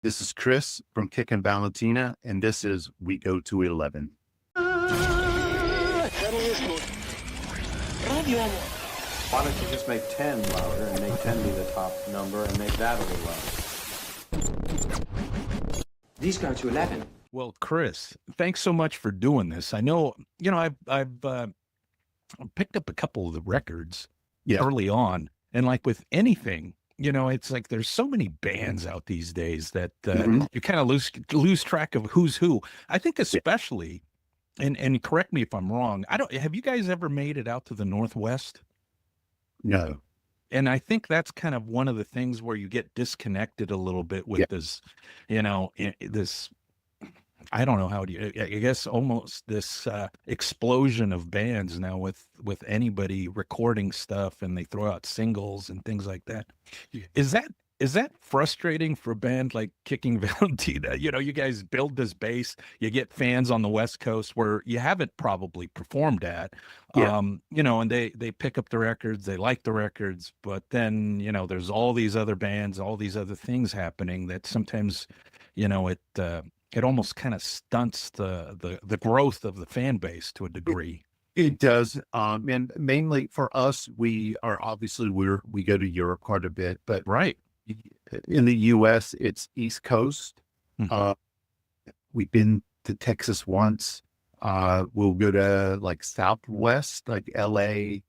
This is Chris from Kickin Valentina, and this is We Go to 11. Why don't you just make 10 louder and make 10 be the top number and make that a little louder? These go to 11. Well, Chris, thanks so much for doing this. I know, I've picked up a couple of the records early on, and like with anything, it's like there's so many bands out these days that you kind of lose track of who's who. I think especially, and correct me if I'm wrong. Have you guys ever made it out to the Northwest? No. And I think that's kind of one of the things where you get disconnected a little bit with this, this, I don't know how do you, I guess almost this explosion of bands now with anybody recording stuff, and they throw out singles and things like that. Is that frustrating for a band like Kickin Valentina? You guys build this base, you get fans on the West Coast where you haven't probably performed at, and they pick up the records, they like the records, but then, there's all these other bands, all these other things happening that sometimes, it almost kind of stunts the growth of the fan base to a degree. It does. And mainly for us, we go to Europe quite a bit, but Right. in the US, it's East Coast. Mhm. We've been to Texas once. We'll go to like Southwest, like LA,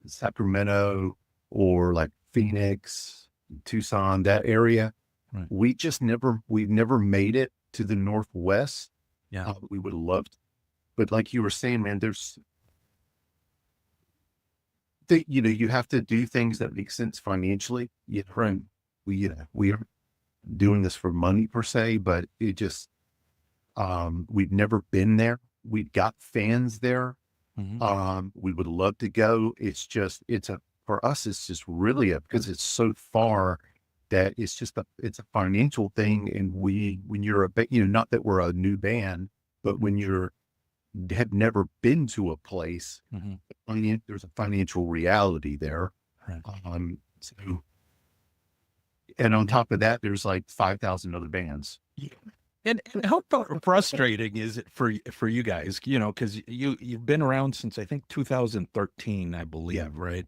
Sacramento, or like Phoenix, Tucson, that area. Right. We've never made it to the Northwest. Yeah. We would love to, but like you were saying, man, you have to do things that make sense financially. Right. We aren't doing this for money per se, but it just, we've never been there. We've got fans there. Mhm. We would love to go. For us, it's just really because it's so far that it's a financial thing. And when you're not that we're a new band, but when have never been to a place, there's a financial reality there. Right. So, and on top of that, there's like 5,000 other bands. And how frustrating is it for you guys? Because you've been around since I think 2013, I believe, right?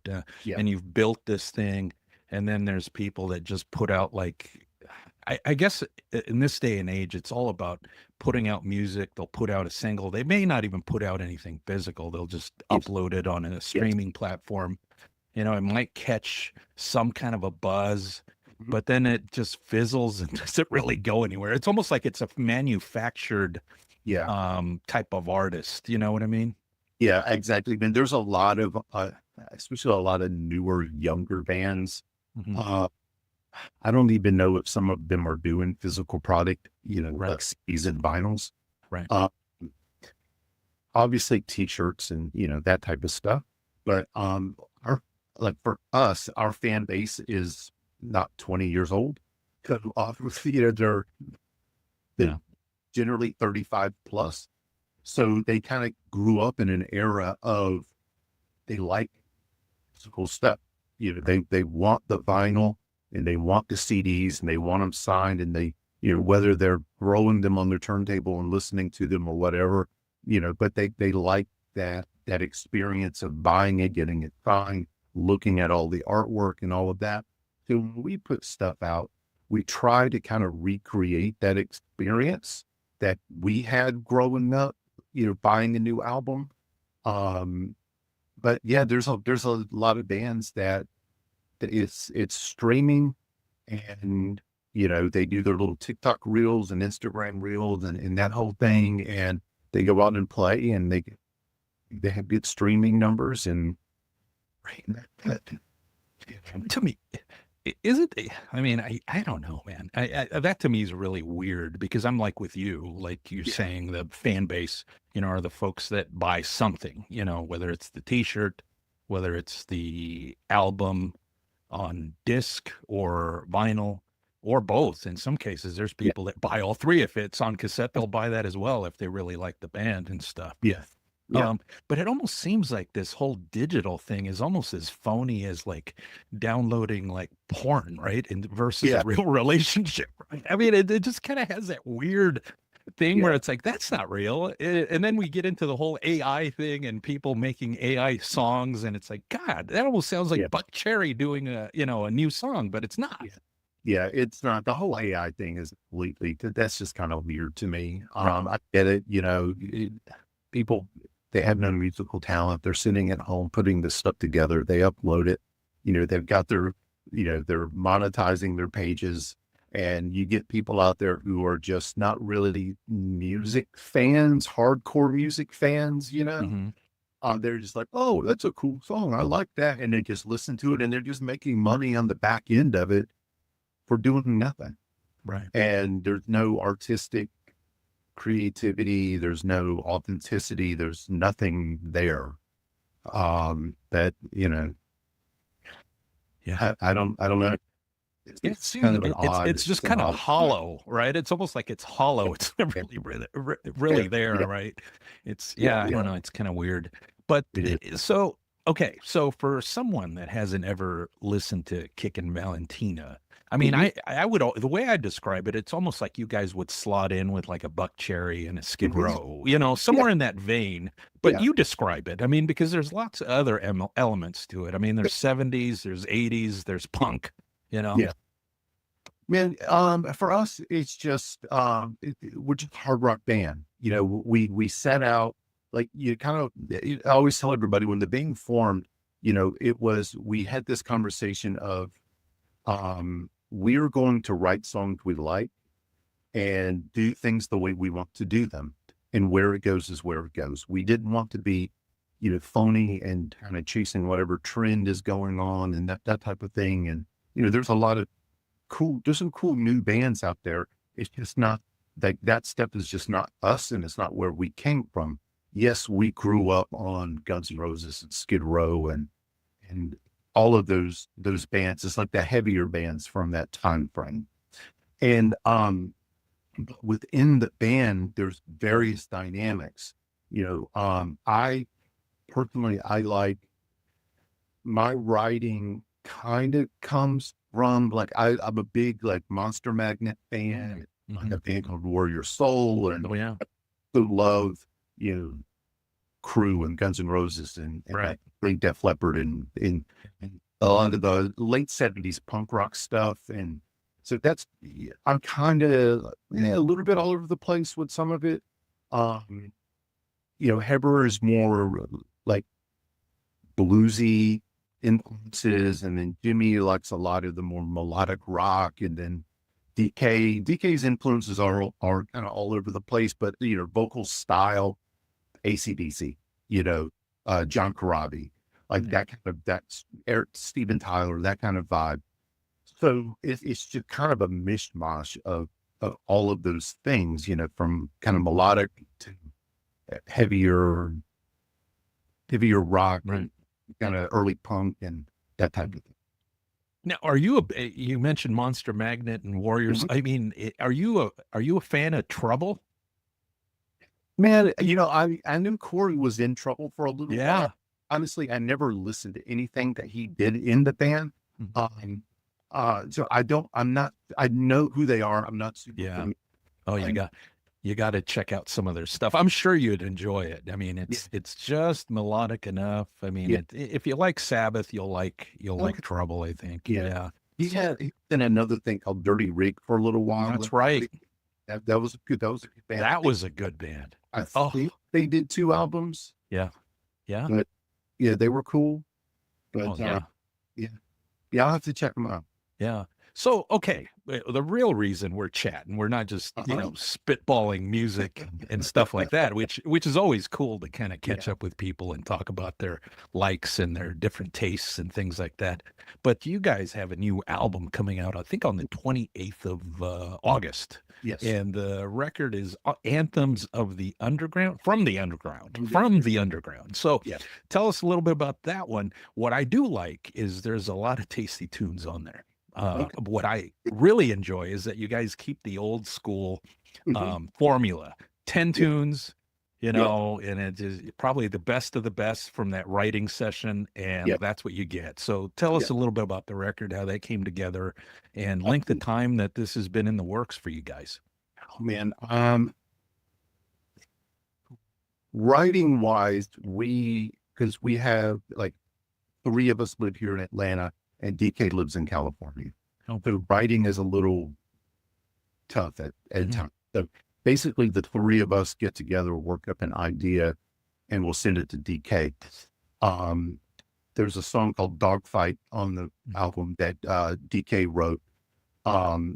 And you've built this thing, and then there's people that just put out like, I guess in this day and age, it's all about putting out music. They'll put out a single. They may not even put out anything physical. They'll just upload it on a streaming platform. It might catch some kind of a buzz, but then it just fizzles and doesn't really go anywhere. It's almost like it's a manufactured type of artist. You know what I mean? Yeah, exactly. And there's a lot of, especially a lot of newer, younger bands. I don't even know if some of them are doing physical product, like CDs and vinyls. Right. Obviously t-shirts and, that type of stuff. But, for us, our fan base is not 20 years old. They're generally 35 plus. So they kind of grew up in an era of, they like physical stuff. They want the vinyl, and they want the CDs, and they want them signed, and they, whether they're rolling them on their turntable and listening to them or whatever, but they like that experience of buying it, getting it signed, looking at all the artwork and all of that. So when we put stuff out, we try to kind of recreate that experience that we had growing up, buying a new album. But yeah, there's a lot of bands that it's streaming, and they do their little TikTok reels and Instagram reels and that whole thing, and they go out and play, and they have good streaming numbers, and to me, is it? I mean, I don't know, man. That to me is really weird, because I'm like with you, like you're saying, the fan base, are the folks that buy something, whether it's the T-shirt, whether it's the album on disc or vinyl, or both. In some cases, there's people that buy all three. If it's on cassette, they'll buy that as well if they really like the band and stuff. Yeah. Yeah. But it almost seems like this whole digital thing is almost as phony as like downloading like porn, right? And versus a Yeah. real relationship, right? I mean, it just kind of has that weird thing where Yeah. it's like that's not real. And then we get into the whole AI thing and people making AI songs, and it's like, God, that almost sounds like Yeah. Buck Cherry doing a new song, but it's not. Yeah. Yeah, it's not, the whole AI thing is completely, that's just kind of weird to me. Right. I get it, people, they have no musical talent. They're sitting at home putting this stuff together. They upload it, they've got they're monetizing their pages, and you get people out there who are just not really music fans, hardcore music fans, Mhm. they're just like, oh, that's a cool song. I like that. And they just listen to it, and they're just making money on the back end of it for doing nothing. Right. And there's no artistic creativity. There's no authenticity. There's nothing there. That, Yeah. I don't know. It's It's kind of an odd, it's just an kind of odd, hollow, right? It's almost like it's hollow. It's not really there, yeah, right? It's yeah, I yeah, don't know. It's kind of weird. But it is. so okay, so for someone that hasn't ever listened to Kickin Valentina, I mean, Mhm, I would the way I describe it, it's almost like you guys would slot in with like a Buck Cherry and a Skid mhm, Row, yeah, somewhere in that vein. But yeah, you describe it. I mean, because there's lots of other elements to it. I mean, there's 70s, there's 80s, there's punk. You know. yeah. Man, for us, it's just, we're just a hard rock band. We set out, like, you kind of, I always tell everybody when the band formed, we had this conversation of, we're going to write songs we like and do things the way we want to do them. And where it goes is where it goes. We didn't want to be, phony and kind of chasing whatever trend is going on and that type of thing. And, there's a lot of there's some cool new bands out there. It's just not that step is just not us, and it's not where we came from. Yes, we grew up on Guns N' Roses and Skid Row and all of those bands. It's like the heavier bands from that time frame. And but within the band, there's various dynamics. I personally, I like, my writing kind of comes from, like, I'm a big, like, Monster Magnet fan, like Mhm. a band called Warrior Soul, and Oh yeah. who love, Crew and Guns N' Roses and Right. like Def Leppard and a lot of the late 70s punk rock stuff. And so I'm kind of, a little bit all over the place with some of it. Um, Heber is more like bluesy influences, and then Jimmy likes a lot of the more melodic rock, and then DK's influences are kind of all over the place, but vocal style, AC/DC, John Corabi, like that kind of, that's Eric, Steven Tyler, that kind of vibe. So it's just kind of a mishmash of all of those things, from kind of melodic to heavier rock, Right. kind of early punk and that type of thing. Now, you mentioned Monster Magnet and Warriors. Mhm. I mean, are you a fan of Trouble? Man, I knew Corey was in trouble for a little Yeah. while. Honestly, I never listened to anything that he did in the band. Mhm. So I know who they are. I'm not super Yeah. familiar. Oh, you got to check out some of their stuff. I'm sure you'd enjoy it. I mean, Yeah, it's just melodic enough. I mean, yeah, if you like Sabbath, you'll like okay, Trouble, I think. yeah. Yeah. He did another thing called Dirty Rig for a little while. That's right. That was a good. That was a good band. That was a good band. I Oh, think they did 2 albums, yeah. Yeah. but yeah, they were cool. But Oh, yeah. yeah, yeah, I'll have to check them out. Yeah. So, okay, the real reason we're chatting, we're not just, spitballing music and stuff like that, which is always cool to kind of catch Yeah. up with people and talk about their likes and their different tastes and things like that. But you guys have a new album coming out, I think on the 28th of August. Yes. And the record is Anthems of the Underground, from the Underground, Mhm. from the Underground. So Yeah. tell us a little bit about that one. What I do like is there's a lot of tasty tunes on there. Okay. What I really enjoy is that you guys keep the old school Mhm. formula, 10 Yeah. tunes, you know, and it is probably the best of the best from that writing session. And that's what you get. So tell us a little bit about the record, how that came together, and length of time that this has been in the works for you guys. Oh man. Writing wise, because we have like 3 of us live here in Atlanta and DK lives in California. So writing is a little tough at times. So basically the 3 of us get together, work up an idea, and we'll send it to DK. There's a song called Dogfight on the album that DK wrote.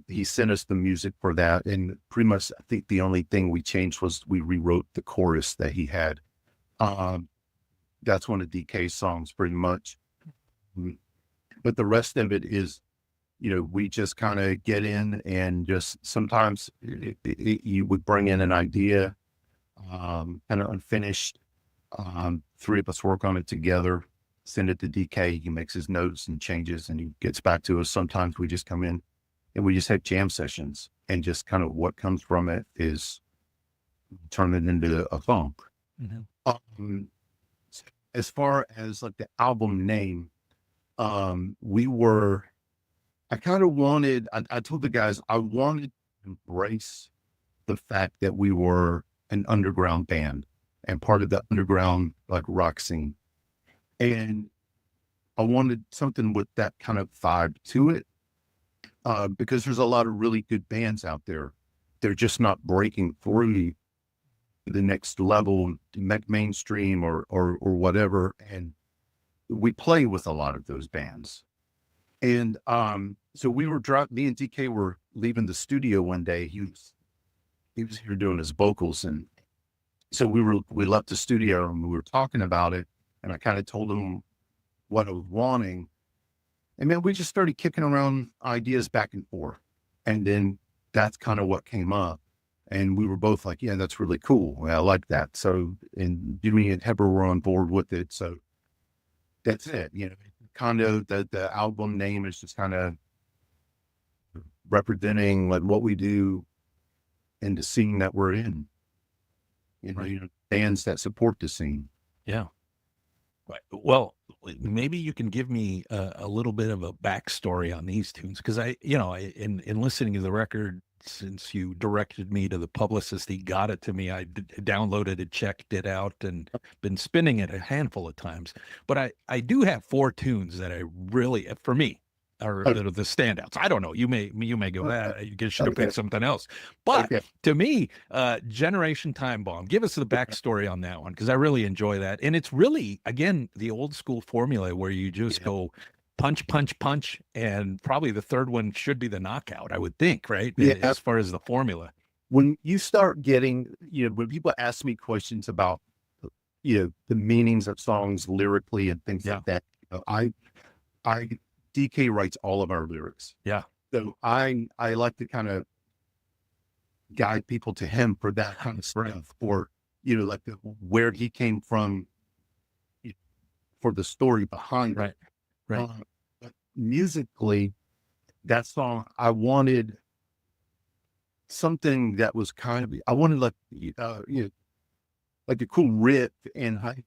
He sent us the music for that, and pretty much I think the only thing we changed was we rewrote the chorus that he had. That's one of DK's songs pretty much. But the rest of it is, you know, we just kind of get in and just sometimes you would bring in an idea, kind of unfinished. 3 of us work on it together, send it to DK. He makes his notes and changes, and he gets back to us. Sometimes we just come in and we just have jam sessions, and just kind of what comes from it is turn it into a song. As far as like the album name, I kind of wanted, I told the guys, I wanted to embrace the fact that we were an underground band and part of the underground like rock scene. And I wanted something with that kind of vibe to it. Because there's a lot of really good bands out there. They're just not breaking through the next level, mainstream or whatever. And we play with a lot of those bands. And so we were me and DK were leaving the studio one day. He was here doing his vocals, and so we left the studio and we were talking about it, and I kind of told him what I was wanting. And man, we just started kicking around ideas back and forth. And then that's kind of what came up. And we were both like, yeah, that's really cool. I like that. So, and Jimmy and Heber were on board with it. So that's it. You know, kind of the album name is just kind of representing like what we do and the scene that we're in. You know, bands that support the scene. Yeah. Right. Well, maybe you can give me a little bit of a backstory on these tunes, because in listening to the record, since you directed me to the publicist, he got it to me. I downloaded it, checked it out, and been spinning it a handful of times. But I do have 4 tunes that I really, for me, are the standouts. I don't know. You may go, you should have picked something else. But to me, Generation Time Bomb, give us the backstory on that one, because I really enjoy that. And it's really, again, the old school formula where you just go punch, punch, punch. And probably the third one should be the knockout, I would think, right? Yeah. As far as the formula. When you start getting, when people ask me questions about, the meanings of songs lyrically and things like that, DK writes all of our lyrics. Yeah. So I like to kind of guide people to him for that kind of stuff, or, like where he came from for the story behind it. Right. But musically, that song, I wanted something that was kind of, I wanted like a cool riff. And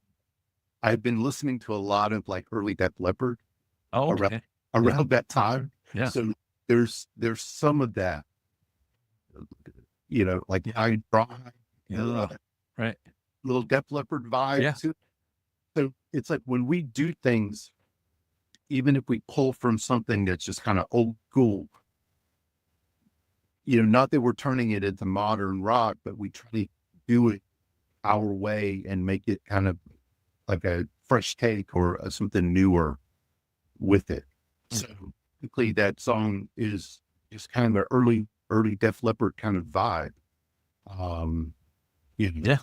I've been listening to a lot of like early Def Leppard. Oh, okay. Around that time. Yeah. So there's some of that, like I Drive, right. Little Def Leppard vibe too. So it's like when we do things, even if we pull from something that's just kind of old school, not that we're turning it into modern rock, but we try to do it our way and make it kind of like a fresh take or something newer with it. So basically that song is just kind of an early Def Leppard kind of vibe. Yeah.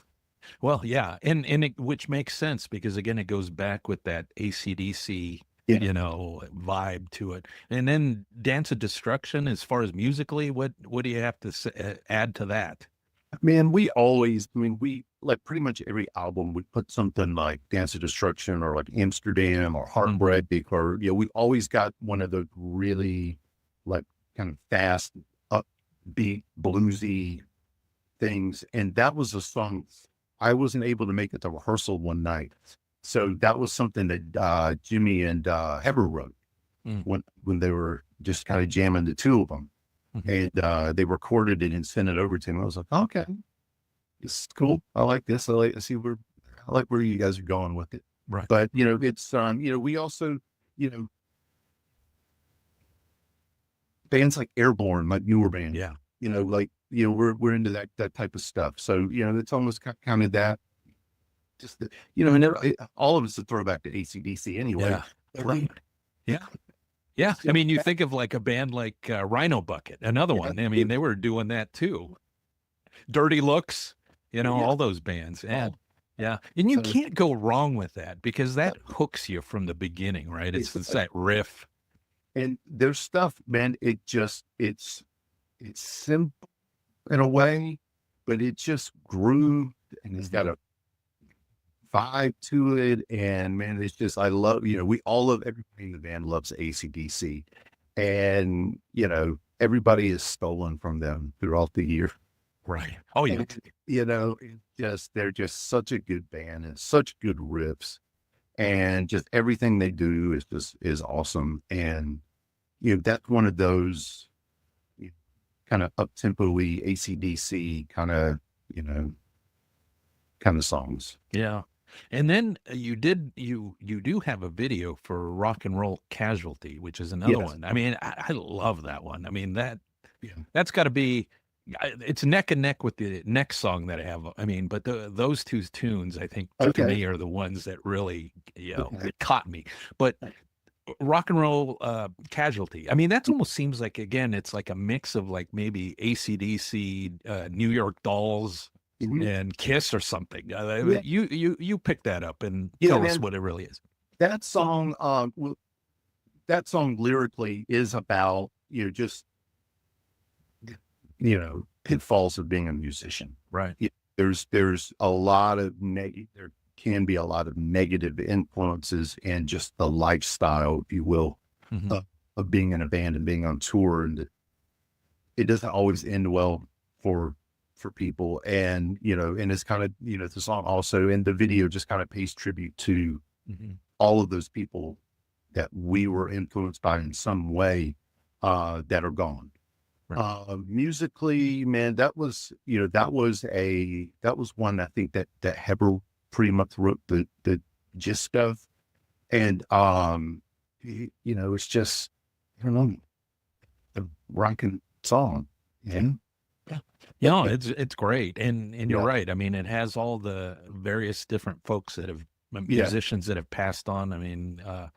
Well, yeah. And which makes sense, because again, it goes back with that AC/DC, vibe to it. And then Dance of Destruction, as far as musically, what do you have to add to that? Man, we like pretty much every album we put something like Dance of Destruction or like Amsterdam or Heartbreak, or we always got one of the really like kind of fast, upbeat, bluesy things. And that was a song I wasn't able to make it to rehearsal one night. So that was something that Jimmy and Heber wrote when they were just kind of jamming, the two of them. And they recorded it and sent it over to me. I was like, okay, this is cool. I like this. I like where you guys are going with it. Right. But, it's, we also, bands like Airborne, like newer band. Yeah. We're into that type of stuff. So, it's almost kind of that, just, and all of it's a throwback to AC/DC anyway. Yeah. Right. Yeah. Yeah. I mean, you think of like a band like Rhino Bucket, another one. I mean, they were doing that too. Dirty Looks, all those bands. And yeah. And you can't go wrong with that because that hooks you from the beginning, right? It's that riff. And their stuff, man, it's simple in a way, but it just grooved and it's got a vibe to it. And man, it's just, I love, we all love, everybody in the band loves AC/DC, and, everybody is stolen from them throughout the year. Right. Oh yeah. They're just such a good band and such good riffs, and just everything they do is awesome. And, that's one of those kind of up-tempo-y AC/DC kind of songs. Yeah. And then you do have a video for Rock and Roll Casualty, which is another one. I mean, I love that one. I mean, that's got to be, it's neck and neck with the next song that I have. I mean, but those two tunes, I think, to me, are the ones that really, it caught me. But Rock and Roll Casualty, I mean, that almost seems like, again, it's like a mix of like maybe AC/DC, New York Dolls, and Kiss or something. You pick that up and tell us what it really is. That song, lyrically is about just pitfalls of being a musician. Right. There's a lot of there can be a lot of negative influences and just the lifestyle, if you will, of being in a band and being on tour, and it doesn't always end well for people. And and it's kind of the song also in the video just kind of pays tribute to all of those people that we were influenced by in some way that are gone. Right. Musically, man, that was one I think that Heber pretty much wrote the gist of, and it's just, I don't know, the rocking song. It's great. And you're right. I mean, it has all the various different folks that have, musicians that have passed on. I mean, I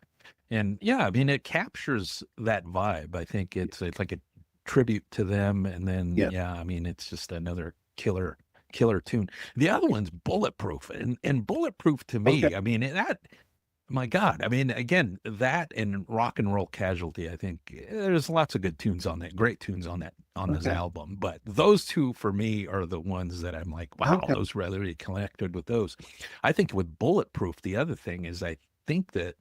mean, it captures that vibe. I think it's like a tribute to them. And then, I mean, it's just another killer tune. The other one's Bulletproof, and Bulletproof to me, I mean, my God, I mean, again, that and Rock and Roll Casualty, I think there's lots of good tunes on that, great tunes on this album, but those two for me are the ones that I'm like, wow, those really connected with those. I think with Bulletproof, the other thing is I think that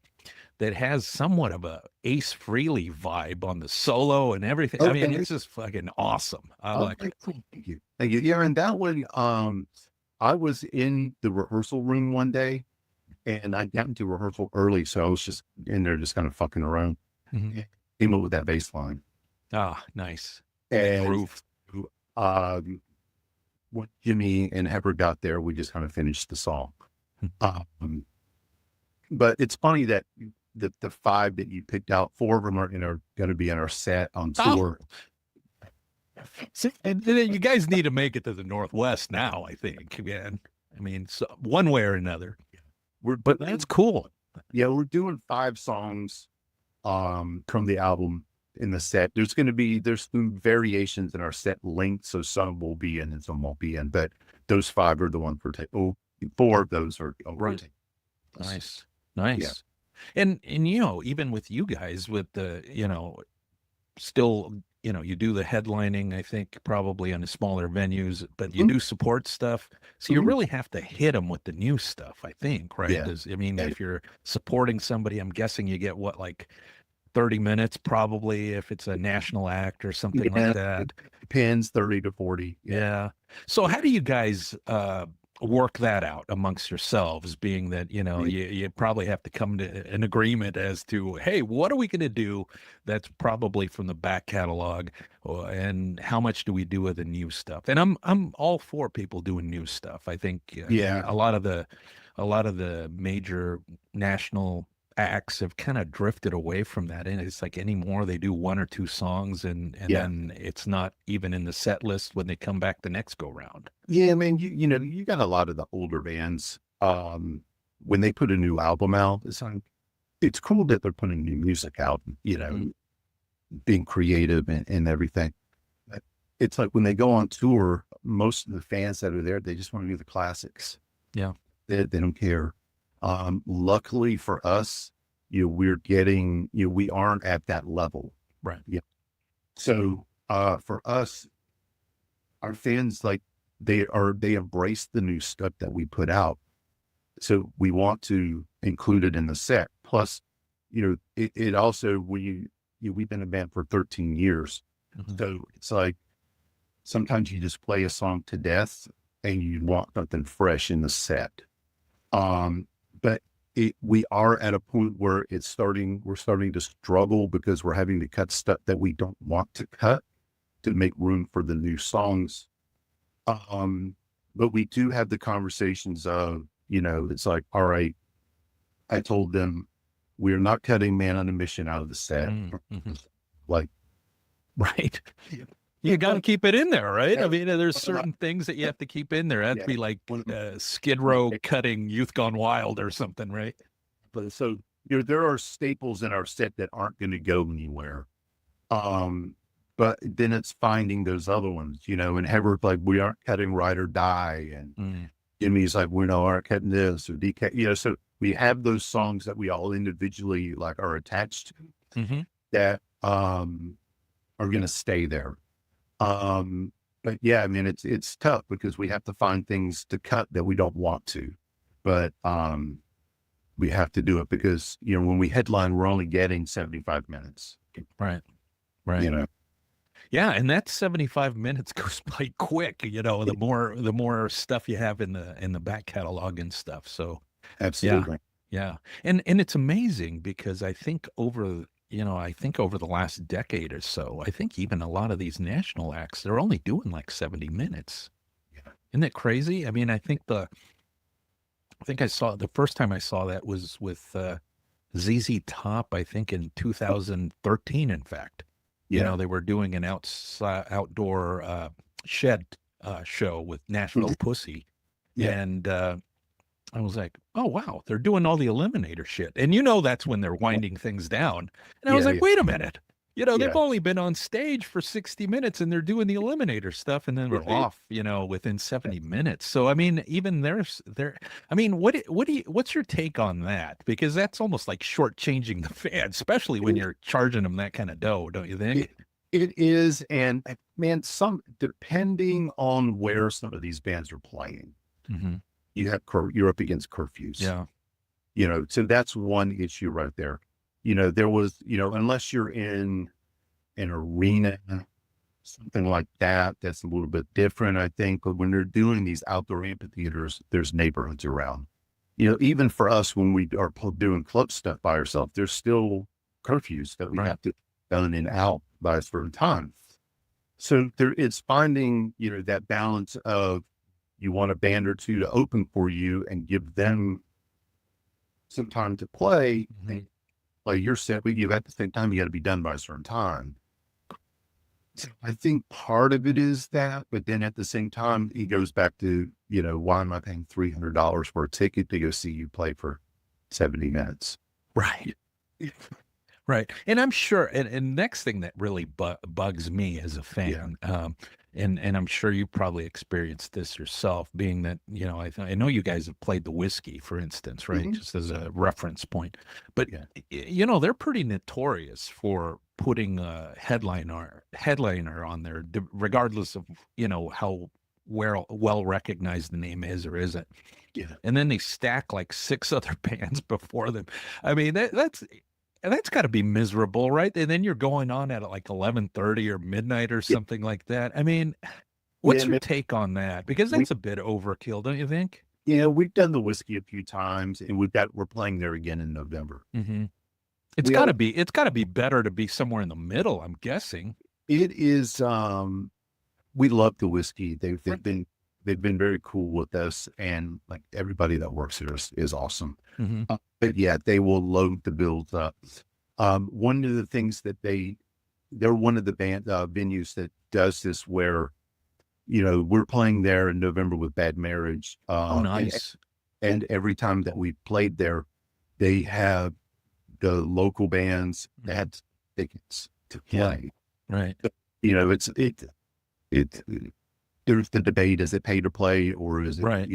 has somewhat of a Ace Frehley vibe on the solo and everything. I mean, it's just fucking awesome. I like it. Thank you. Yeah, and that one, I was in the rehearsal room one day, and I got into rehearsal early, so I was just in there just kind of fucking around. Came up with that bass line. Ah, nice. And groove. When Jimmy and Heber got there, we just kind of finished the song. But it's funny that the 5 that you picked out, 4 of them are going to be in our set on tour. See, and you guys need to make it to the Northwest now, I think, man. I mean, so one way or another. But that's cool. Yeah, we're doing 5 songs from the album in the set. There's some variations in our set length, so some will be in and some won't be in. But those 5 are the ones for 4 of those are right. Nice. Yeah. And even with you guys with the still you do the headlining, I think probably on the smaller venues, but you do support stuff, so you really have to hit them with the new stuff, I think, right? If you're supporting somebody, I'm guessing you get what, like 30 minutes probably if it's a national act or something like that. Depends, 30 to 40. Yeah. So how do you guys work that out amongst yourselves, being that, you probably have to come to an agreement as to, hey, what are we going to do that's probably from the back catalog, and how much do we do with the new stuff? And I'm all for people doing new stuff. I think Yeah. a lot of the major national acts have kind of drifted away from that, and it's like anymore they do one or two songs, and then it's not even in the set list when they come back the next go round. Yeah, I mean, you got a lot of the older bands, when they put a new album out, it's cool that they're putting new music out, being creative and everything. But it's like when they go on tour, most of the fans that are there, they just want to do the classics. Yeah. They don't care. Luckily for us, we're getting, we aren't at that level. Right. Yeah. So, for us, our fans, like, they embrace the new stuff that we put out. So we want to include it in the set. Plus, it also, we've been a band for 13 years. Mm-hmm. So it's like, sometimes you just play a song to death and you want something fresh in the set. But we are at a point where we're starting to struggle because we're having to cut stuff that we don't want to cut to make room for the new songs. But we do have the conversations of, it's like, all right, I told them we're not cutting Man on a Mission out of the set. Mm-hmm. Like, right. You got to keep it in there, right? Yeah. I mean, there's certain things that you have to keep in there. That'd be like Skid Row cutting Youth Gone Wild or something, right? But so, there are staples in our set that aren't going to go anywhere. But then it's finding those other ones, and Hedberg's like, we aren't cutting Ride or Die. And Jimmy's like, we aren't cutting this or DK, so we have those songs that we all individually like are attached to that, are going to stay there. But yeah, I mean, it's tough because we have to find things to cut that we don't want to, but, we have to do it because, when we headline, we're only getting 75 minutes. Right. Right. Yeah. And that 75 minutes goes by quick, the more stuff you have in the back catalog and stuff. So Absolutely. Yeah. And it's amazing because I think over the last decade or so, I think even a lot of these national acts, they're only doing like 70 minutes. Yeah. Isn't it crazy? I mean, I think I saw the first time I saw that was with ZZ Top, I think in 2013, in fact. Yeah. They were doing an outdoor shed show with Nashville Pussy. Yeah. And I was like, oh, wow, they're doing all the Eliminator shit. And that's when they're winding things down. And I was like, wait a minute. They've only been on stage for 60 minutes and they're doing the Eliminator stuff and then we're off, within 70 minutes. So, I mean, even I mean, what's your take on that? Because that's almost like shortchanging the fan, especially when you're charging them that kind of dough, don't you think? It is. And man, depending on where some of these bands are playing, you're up against curfews. Yeah. So that's one issue right there. There was, unless you're in an arena, something like that, that's a little bit different, I think. But when they're doing these outdoor amphitheaters, there's neighborhoods around. Even for us, when we are doing club stuff by ourselves, there's still curfews that we have to done and out by a certain time. So it's finding, that balance of you want a band or two to open for you and give them some time to play. Play your set, but at the same time, you got to be done by a certain time. So I think part of it is that, but then at the same time, it goes back to, why am I paying $300 for a ticket to go see you play for 70 minutes? Right. Right. And I'm sure, and next thing that really bugs me as a fan, and I'm sure you probably experienced this yourself, being that, I know you guys have played the Whiskey, for instance, right? Just as a reference point. But, they're pretty notorious for putting a headliner on there, regardless of, how well recognized the name is or isn't. Yeah. And then they stack like 6 other bands before them. I mean, that's got to be miserable, right? And then you're going on at like 11:30 or midnight or something like that. I mean, What's Yeah, your man, take on that? Because we that's a bit overkill, don't you think? yeah, we've done the Whiskey a few times, and we're playing there again in November. Hmm. We are It's gotta be better to be somewhere in the middle, I'm guessing. it is we love the Whiskey. They've been very cool with us, and like everybody that works there is awesome. Hmm. But yeah, they will load the bills up. One of the things that they're one of the venues that does this where, we're playing there in November with Bad Marriage. Oh, nice. And every time that we played there, they have the local bands that had tickets to Yeah. play. Right. It there's the debate, is it pay to play or is it, Right.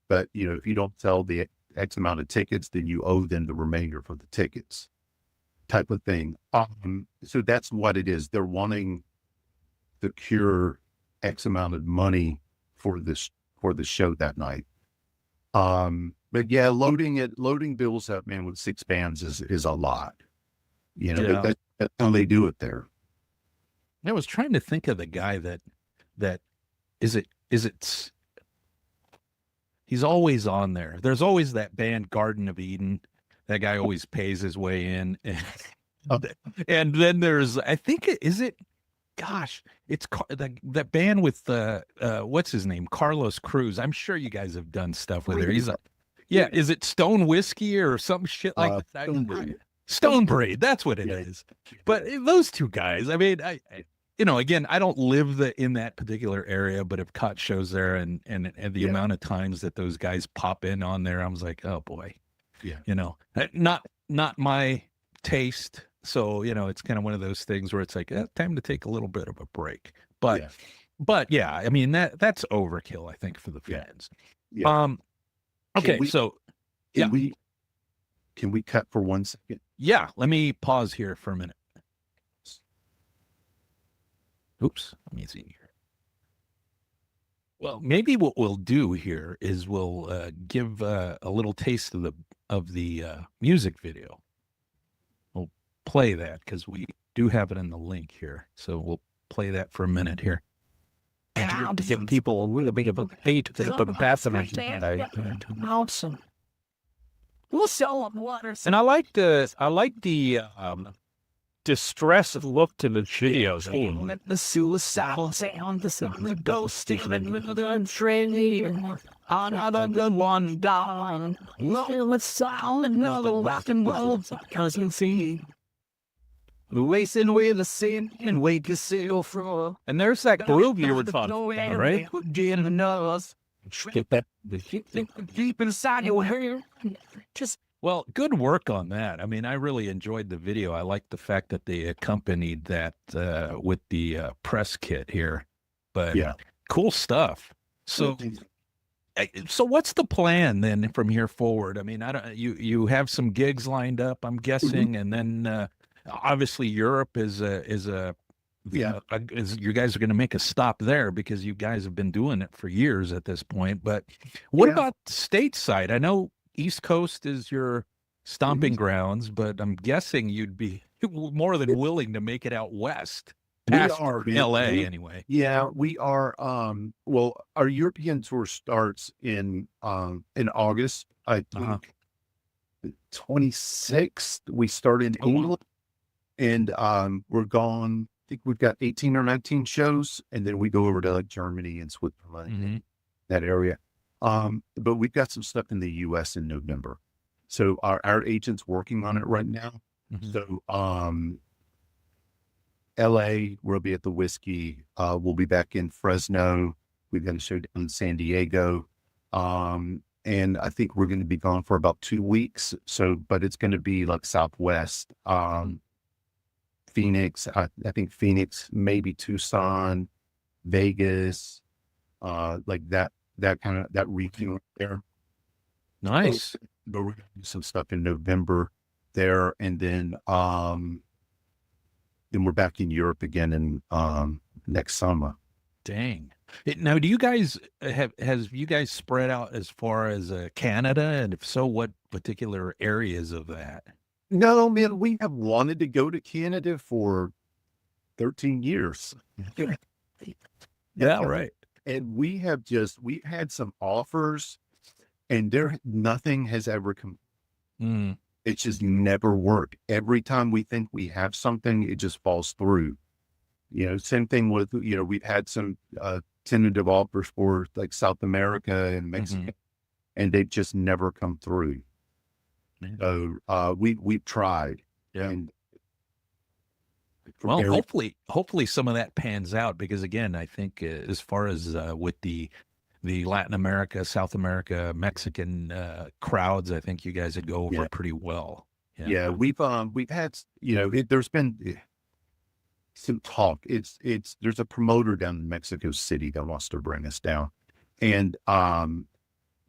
but if you don't sell the X amount of tickets, then you owe them the remainder for the tickets type of thing. So that's what it is. They're wanting to cure X amount of money for the show that night. But yeah, loading bills up, man, with 6 bands is a lot, Yeah. but that's how they do it there. I was trying to think of the guy that is it he's always on there. There's always that band Garden of Eden. That guy always pays his way in. Oh. And then there's, I think gosh, it's that band with what's his name? Carlos Cruz. I'm sure you guys have done stuff with her. He's yeah, is it Stone Whiskey or some shit like that? Stone Braid, that's what it is. But those two guys, I mean, I again, I don't live in that particular area, but have caught shows there, and the amount of times that those guys pop in on there, I was like, oh boy, not my taste. So it's kind of one of those things where it's like, time to take a little bit of a break. But yeah, I mean that's overkill, I think, for the fans. Yeah. Okay, Can we cut for 1 second? Yeah, let me pause here for a minute. Oops, let me see here. Well, maybe what we'll do here is we'll give a little taste of the music video. We'll play that because we do have it in the link here. So we'll play that for a minute here. And to give people a little bit of a hate to the fascinating. Awesome. We'll sell them waters. And I like the distressed look to the videos. The suicidal sound, the ghost, the train, another one down. Let's sound another rock and roll, because you see. Racing with the sin and wait to sail from. And there's that groove you were talking about, right? Get that deep inside your hair. Well, good work on that. I mean, I really enjoyed the video. I like the fact that they accompanied that with the press kit here. But cool stuff. So what's the plan then from here forward? I mean, you have some gigs lined up, I'm guessing, and then obviously Europe is you guys are going to make a stop there because you guys have been doing it for years at this point. But what about stateside? I know East Coast is your stomping grounds, but I'm guessing you'd be more than willing to make it out west. Past LA anyway. Yeah, we are. Well, our European tour starts in August. I think 26th. We start in England, and we're gone. I think we've got 18 or 19 shows, and then we go over to like Germany and Switzerland, that area. But we've got some stuff in the US in November. So our agent's working on it right now. So LA, we'll be at the Whiskey. We'll be back in Fresno. We've got a show down in San Diego. And I think we're going to be gone for about 2 weeks. So, but it's going to be like Southwest, Phoenix, I think Phoenix, maybe Tucson, Vegas, like that kind of, that region there. Nice. But we're going to do some stuff in November there. And then we're back in Europe again in next summer. Dang. Now, do you guys has you guys spread out as far as Canada? And if so, what particular areas of that? No, man, we have wanted to go to Canada for 13 years. Yeah, right. And we've had some offers, and nothing has ever come. It's just never worked. Every time we think we have something, it just falls through. Same thing with, we've had some tentative offers for like South America and Mexico, and they've just never come through. So we've tried. Yeah. And well, hopefully some of that pans out, because again, I think as far as with the Latin America, South America, Mexican crowds, I think you guys would go over pretty well. Yeah, we've had, there's been some talk. There's a promoter down in Mexico City that wants to bring us down, and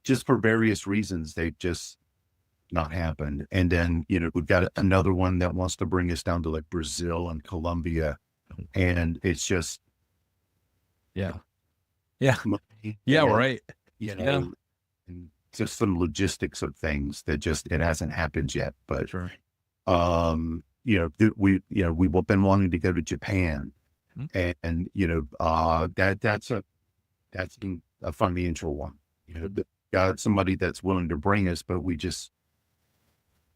just for various reasons, they've just not happened. And then, we've got another one that wants to bring us down to like Brazil and Colombia, and it's just right. And just some logistics of things that it hasn't happened yet. But sure. We've been wanting to go to Japan, and that's been a financial one. Got somebody that's willing to bring us, but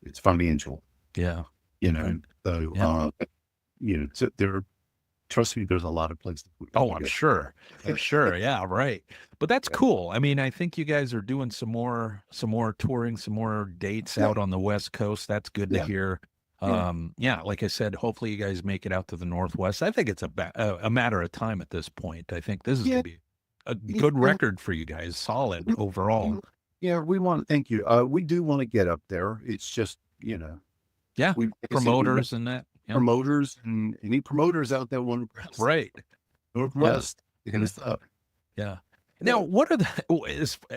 it's financial. Yeah. So trust me, there's a lot of places. I'm sure. Yeah. Right. But that's cool. I mean, I think you guys are doing some more touring, some more dates out on the West Coast. That's good to hear. Like I said, hopefully you guys make it out to the Northwest. I think it's a matter of time at this point. I think this is going to be a good record for you guys. Solid overall. Yeah. We want to thank you. We do want to get up there. It's just, promoters and that. Yeah. Promoters and any promoters out there want to press. Right. Northwest. Yeah. Now, what are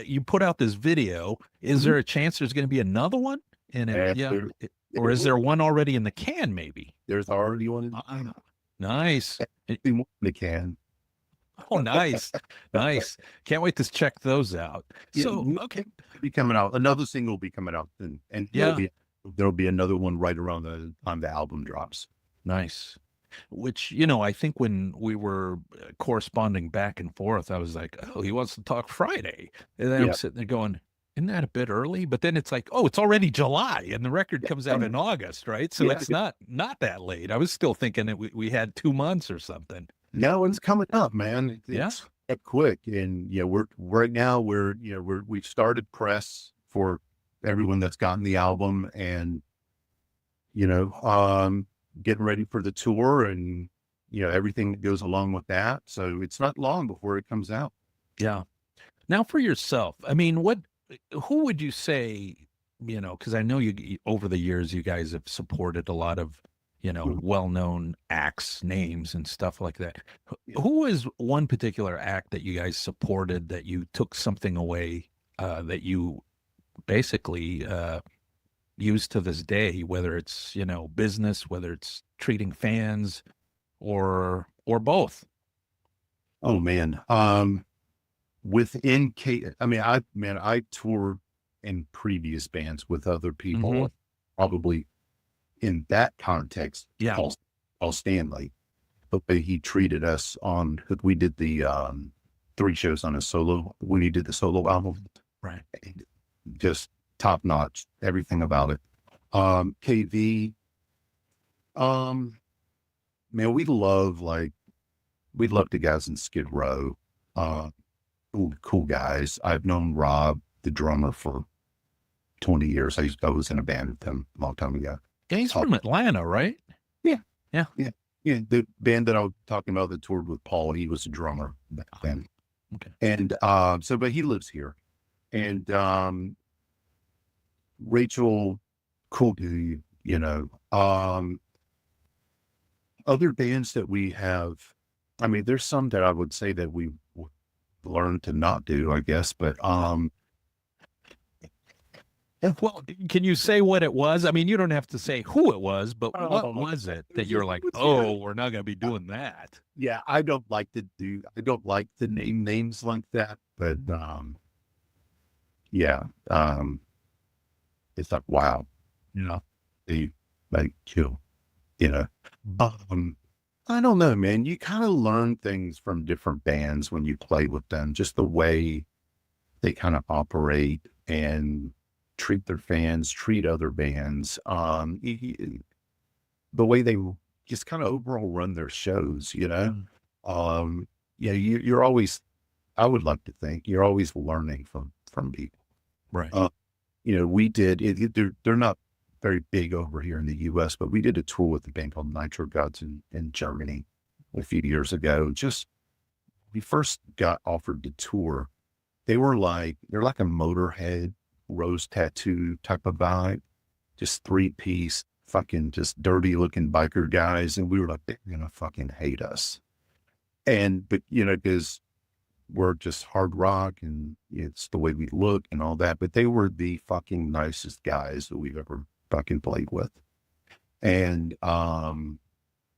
you put out this video? Is there a chance there's going to be another one in it? Or is there one already in the can? Maybe there's already one in the can. Nice. In the can. Oh, nice. Can't wait to check those out. So, okay. Be coming out. Another single will be coming out, and there'll be another one right around the time the album drops. Nice. Which, I think when we were corresponding back and forth, I was like, oh, he wants to talk Friday. And then I'm sitting there going, isn't that a bit early? But then it's like, oh, it's already July and the record comes out in August, right? So it's not that late. I was still thinking that we had 2 months or something. No, it's coming up, man. It's quick. And we've started press for everyone that's gotten the album, and getting ready for the tour and everything that goes along with that. So it's not long before it comes out. Yeah. Now for yourself, I mean, who would you say, because I know you over the years you guys have supported a lot of well-known acts, names and stuff like that. Who is one particular act that you guys supported that you took something away that you basically use to this day, whether it's business, whether it's treating fans, or both? Oh man, I toured in previous bands with other people, probably in that context. Paul Stanley, the way he treated us we did the 3 shows on his solo when he did the solo album, right? Just top notch, everything about it. KV, man, we love the guys in Skid Row. Cool guys. I've known Rob, the drummer, for 20 years. I was in a band with him a long time ago. Yeah, he's from Atlanta, right? Yeah. The band that I was talking about that toured with Paul, he was a drummer back then. Okay. And but he lives here. And Rachel, cool dude, other bands that we have, I mean, there's some that I would say that we learned to not do, I guess, but well, can you say what it was? I mean, you don't have to say who it was, but what was it that you're like, oh, we're not going to be doing that? Yeah, I don't like to name names like that, but it's like, wow, they like chill, I don't know, man. You kind of learn things from different bands when you play with them, just the way they kind of operate and treat their fans, treat other bands. The way they just kind of overall run their shows, you know? Yeah, you're always, I would like to think you're always learning from people. Right. We did, they're not very big over here in the US, but we did a tour with a band called Nitro Gods in Germany a few years ago. Just, we first got offered the tour. They're like a Motorhead rose tattoo type of vibe, just 3-piece, fucking just dirty looking biker guys. And we were like, they're going to fucking hate us. But because we're just hard rock and it's the way we look and all that, but they were the fucking nicest guys that we've ever fucking played with. And,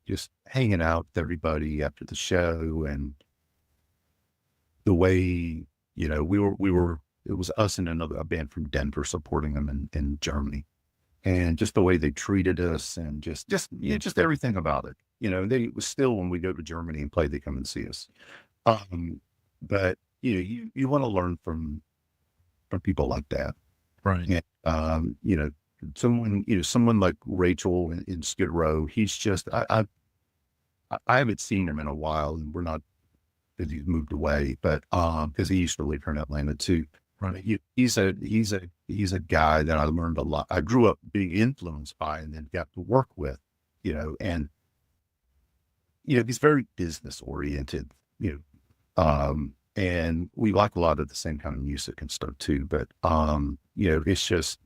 just hanging out with everybody after the show, and the way, it was us and a band from Denver supporting them in Germany, and just the way they treated us, and just everything about it. It was still, when we go to Germany and play, they come and see us. But you want to learn from people like that. Right. And, someone like Rachel in Skid Row, he's just, I haven't seen him in a while, and we're not, because he's moved away, but, because he used to live here in Atlanta too. Right. He's a guy that I learned a lot. I grew up being influenced by, and then got to work with, and, he's very business oriented, and we like a lot of the same kind of music and stuff too. But, it's just,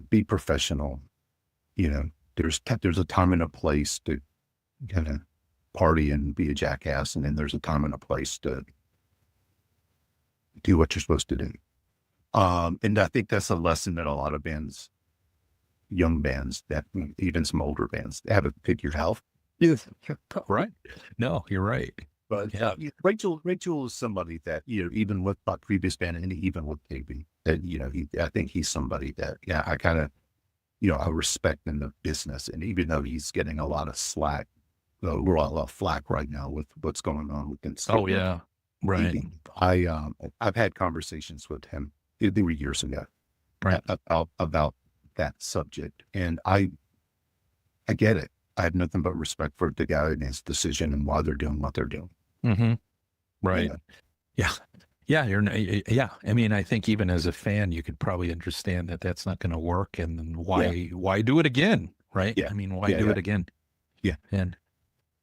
be professional. There's a time and a place to kind of party and be a jackass. And then there's a time and a place to do what you're supposed to do. And I think that's a lesson that a lot of bands, young bands, that even some older bands, they haven't figured out. Right. No, you're right. But yeah, Rachel is somebody that, even with my previous band and even with KB, that, I think he's somebody that, I kind of, I respect in the business. And even though he's getting a lot of slack, we're all a lot of flack right now with what's going on with him. Oh yeah. Right. I've had conversations with him. They were years ago, right, about that subject. And I get it. I have nothing but respect for the guy and his decision and why they're doing what they're doing. Mm-hmm. Right. Yeah. Yeah. I mean, I think even as a fan, you could probably understand that that's not going to work. And then why do it again? Right. Yeah. I mean, why do it again? Yeah.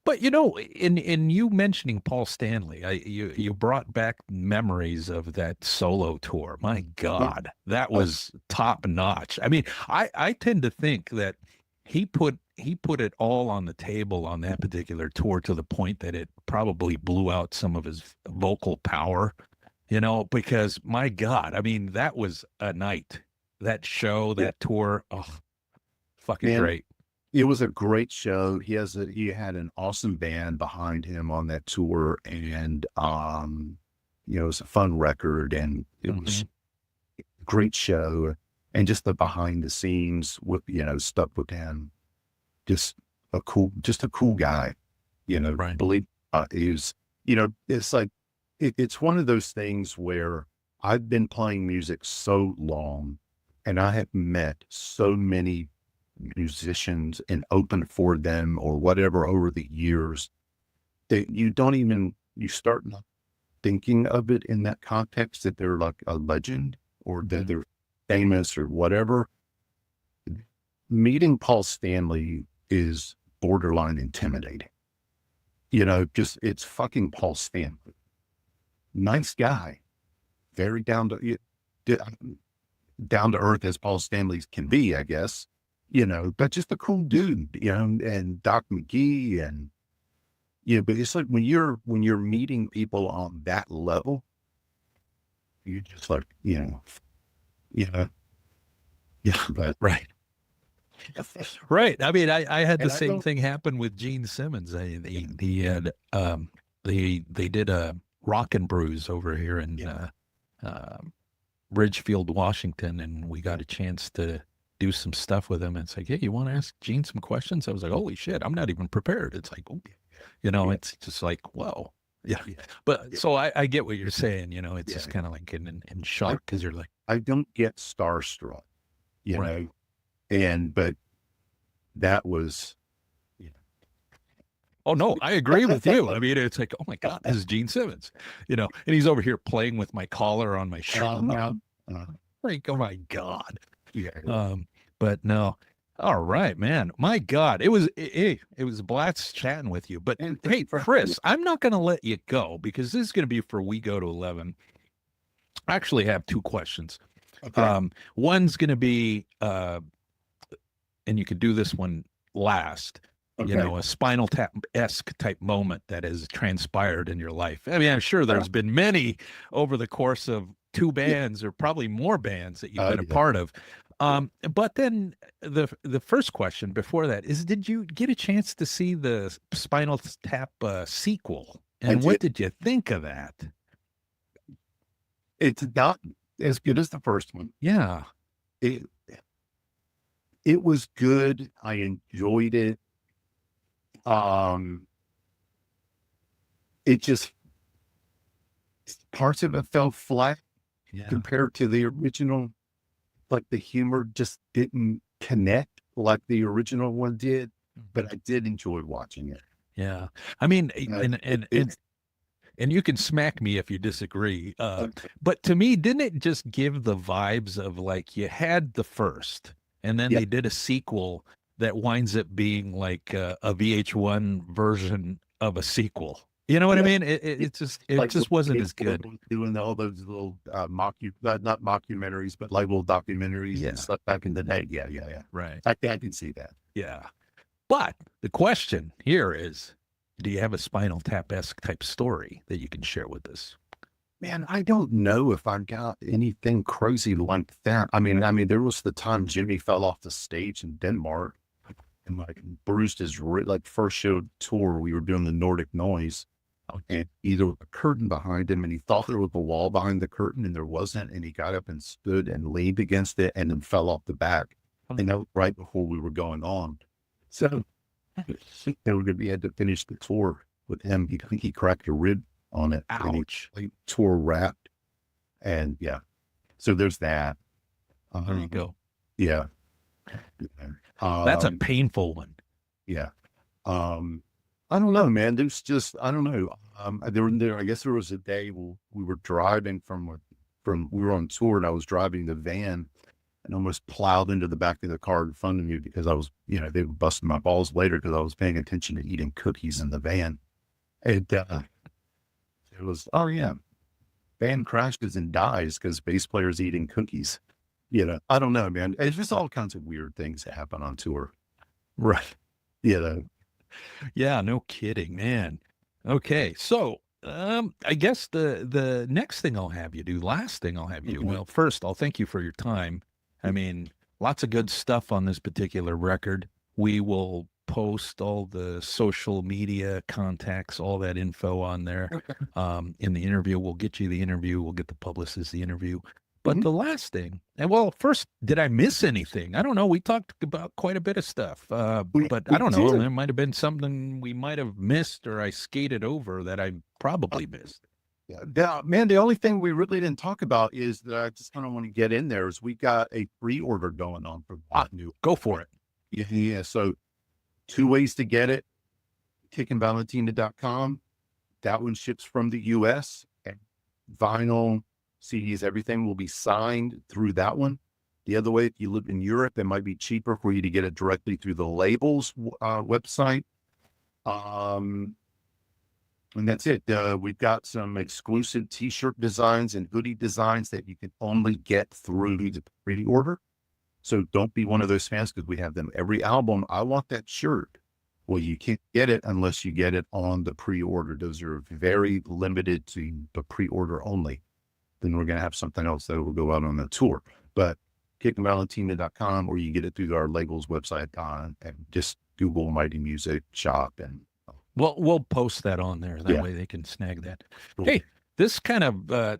But in you mentioning Paul Stanley, you brought back memories of that solo tour. My God, that was top notch. I mean, I tend to think that he put it all on the table on that particular tour, to the point that it probably blew out some of his vocal power, because my God, I mean, that was a night, that show, that tour. Oh, fucking great. It was a great show. He had an awesome band behind him on that tour, and, it was a fun record, and it was a great show. And just the behind the scenes with, stuff with him, just a cool guy, right. Believe, is, it's like, it's one of those things where I've been playing music so long, and I have met so many musicians and opened for them or whatever over the years, that you start not thinking of it in that context, that they're like a legend or that they're famous or whatever. Meeting Paul Stanley is borderline intimidating. It's fucking Paul Stanley. Nice guy. Very down to earth as Paul Stanley can be, I guess. But just a cool dude, and Doc McGee, and, but it's like when you're meeting people on that level, you're just like, but right. Right. I mean, I had the same thing happen with Gene Simmons. They did a Rock and Brews over here in Ridgefield, Washington, and we got a chance to do some stuff with him. And it's like, hey, you want to ask Gene some questions? I was like, holy shit, I'm not even prepared. It's like, oh, You know, Yeah. it's just like, whoa. Yeah. Yeah. But so I get what you're saying, you know, it's Yeah. just kind of like in shock because you're like, I don't get starstruck, you Right. know, but that was, oh no, I agree with you. I mean, it's like, oh my God, this is Gene Simmons, you know, and he's over here playing with my collar on my shirt. Like, oh my God. yeah. But no. All right, man. My God, it was a blast chatting with you. But And hey, Chris, I'm not going to let you go because this is going to be for We Go to 11. I actually have two questions. Okay. One's going to be, and you could do this one last. You Okay. know, a Spinal Tap-esque type moment that has transpired in your life. I mean, I'm sure there's been many over the course of two bands or probably more bands that you've been a Yeah. part of. But then the first question before that is, did you get a chance to see the Spinal Tap sequel? And what did you think of that? It's not as good as the first one. Yeah. It was good. I enjoyed it. It just, parts of it fell flat Yeah. compared to the original. Like the humor just didn't connect like the original one did, but I did enjoy watching it. Yeah. I mean, It's and you can smack me if you disagree. okay. But to me, didn't it just give the vibes of like you had the first, and then Yeah. they did a sequel that winds up being like a VH1 version of a sequel. You know what I Yeah. mean? It just Like wasn't as good. doing all those little not mockumentaries, but like little documentaries Yeah. and stuff back in the day. Yeah. Right. I can see that. Yeah. But the question here is, do you have a Spinal Tap-esque type story that you can share with us? Man, I don't know if I got anything crazy like that. I mean, there was the time Jimmy fell off the stage in Denmark and like bruised his like first show tour. We were doing the Nordic Noise, and either with a curtain behind him, and he thought there was a wall behind the curtain, and there wasn't, and he got up and stood and leaned against it, and then fell off the back. And that was right before we were going on. So they were we had to finish the tour with him. I think he cracked a rib on it. Ouch. And he tour wrapped. And yeah. So there's that. There you go. Yeah. That's a painful one. Yeah. I don't know, man. There's just, I don't know. I guess there was a day we were driving we were on tour, and I was driving the van and almost plowed into the back of the car in front of me because I was, they were busting my balls later because I was paying attention to eating cookies in the van. And it was, oh yeah, band crashes and dies because bass player's eating cookies. I don't know, man. It's just all kinds of weird things that happen on tour. Right. Yeah, no kidding, man. Okay. So, I guess the next thing I'll have you do, last thing I'll have you, well, first I'll thank you for your time. I mean, lots of good stuff on this particular record. We will post all the social media contacts, all that info on there. In the interview, we'll get you the interview. We'll get the publicist the interview. But the last thing, and well, first, did I miss anything? I don't know. We talked about quite a bit of stuff, but I don't know. There might have been something we might have missed or I skated over that I probably missed. Yeah, man, the only thing we really didn't talk about is that I just kind of want to get in there is we got a pre-order going on for new. Go for it. Yeah. So 2 ways to get it. KickinValentina.com. That one ships from the US. And vinyl, CDs, everything will be signed through that one. The other way, if you live in Europe, it might be cheaper for you to get it directly through the label's website. And that's it. We've got some exclusive t-shirt designs and hoodie designs that you can only get through the pre-order. So don't be one of those fans because we have them every album. I want that shirt. Well, you can't get it unless you get it on the pre-order. Those are very limited to the pre-order only. Then we're going to have something else that will go out on the tour. But KickinValentina.com, or you get it through our label's website and just Google Mighty Music Shop. And we'll post that on there. That way they can snag that. Cool. Hey, this kind of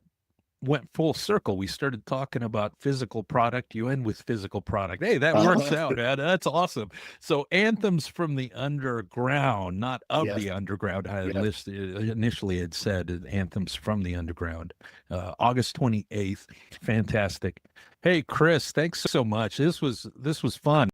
went full circle. We started talking about physical product. You end with physical product. Hey, that works out, man. That's awesome. So Anthems from the Underground, not of Yes. the Underground. I Yes. initially had said Anthems from the Underground. August 28th. Fantastic. Hey, Chris, thanks so much. This was fun.